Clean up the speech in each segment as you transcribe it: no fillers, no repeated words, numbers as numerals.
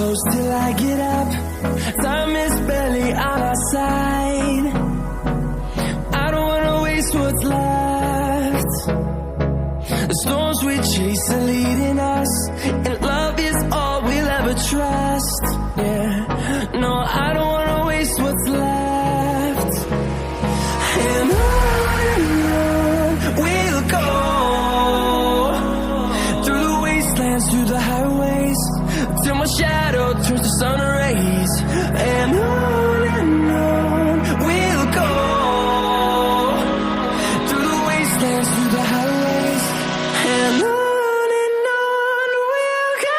close till I get up. Time is barely on our side. I don't wanna waste what's left. The storms we chase are leading us, and love is all we'll ever trust. Yeah, no, I don't wanna waste what's left. And on we'll go, through the wastelands, through the highways, till my shadow turns to sun rays. And on we'll go, through the wastelands, through the highways, and on we'll go.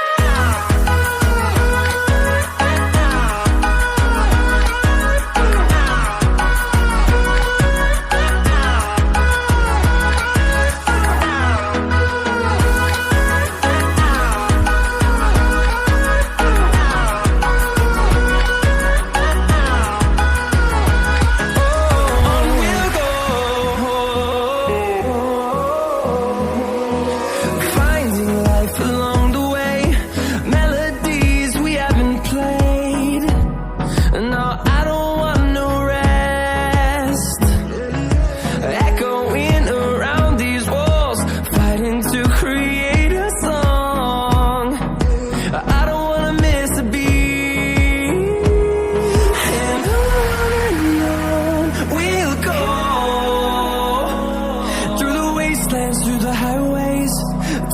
Through the highways,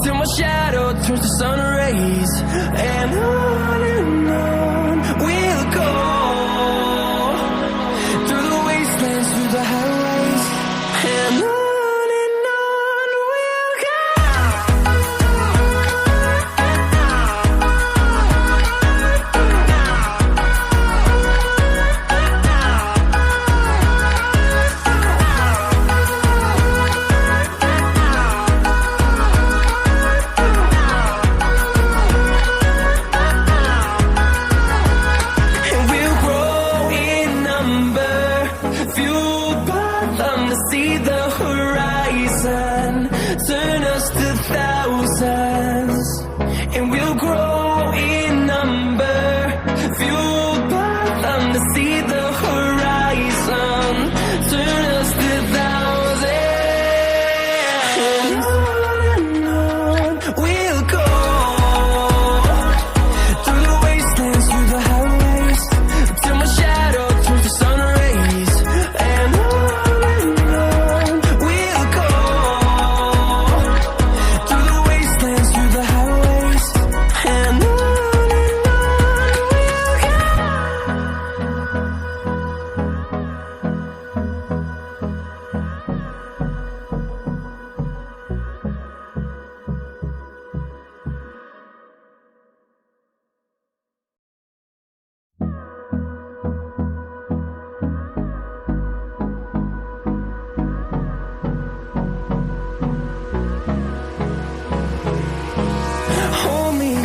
till my shadow turns to sun rays. And on we'll go, through the wastelands, through the highways, and on we'll go. See the horizon, turn us to thousands, and we'll grow in number, fueled by them. To see the horizon, turn us to thousands, and on we'll go, through the wastelands, through the highways, till my shadow turns to sun rays. And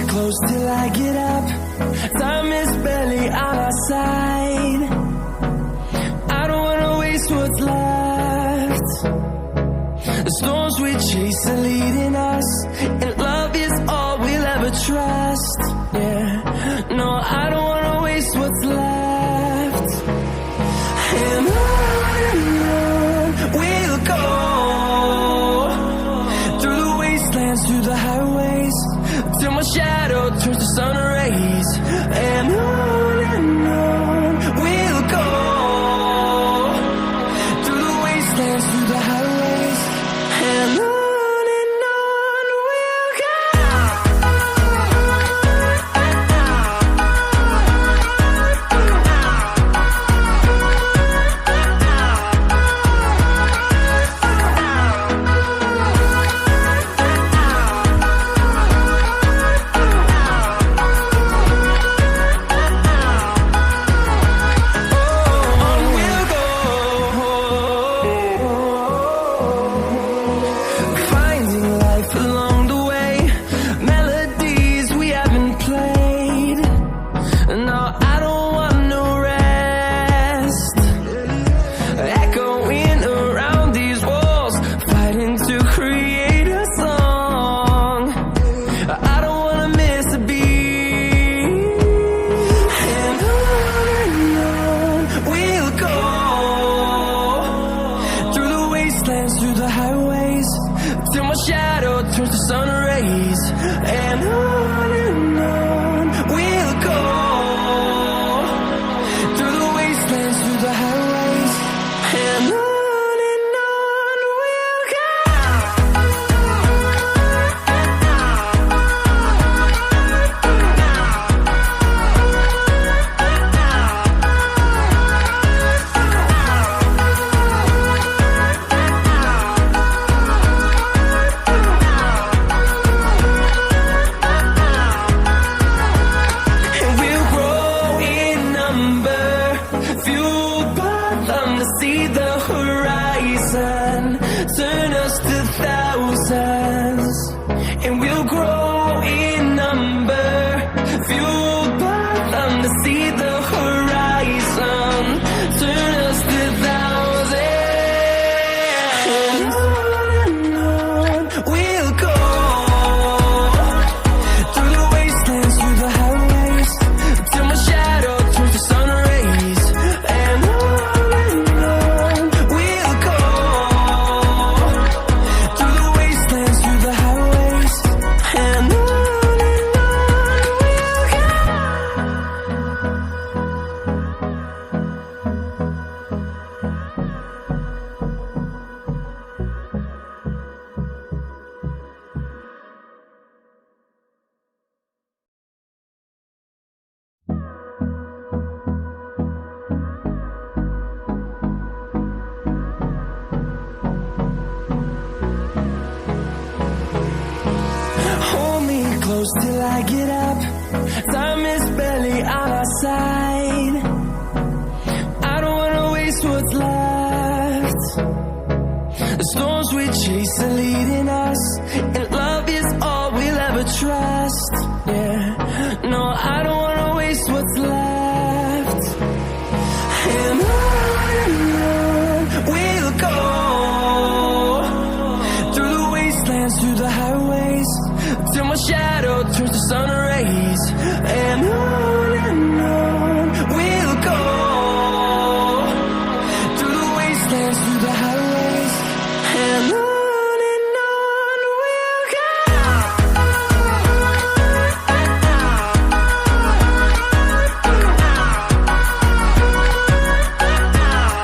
close till I get up. Time is barely on our side. I don't wanna waste what's left. The storms we chase are leading us, and love is all we'll ever trust. Yeah, no, I don't wanna waste what's left. And on we'll go, through the wastelands, through the highways, till my shadow turns to sun rays. And on we'll go, through the wastelands, through the highways, and on we'll go. fueled by them to see the horizon, turn us to thousands, and we'll grow in number. Fueled by them to see the horizon, turn us to thousands, and on we'll go, through the wastelands, through the highways, till my shadow turns to sun rays. And on we'll go, through the wastelands, through the highways, and on we'll go. Hold me close till I get up. Time is barely on our side. I don't wanna waste what's left. The storms we chase are leading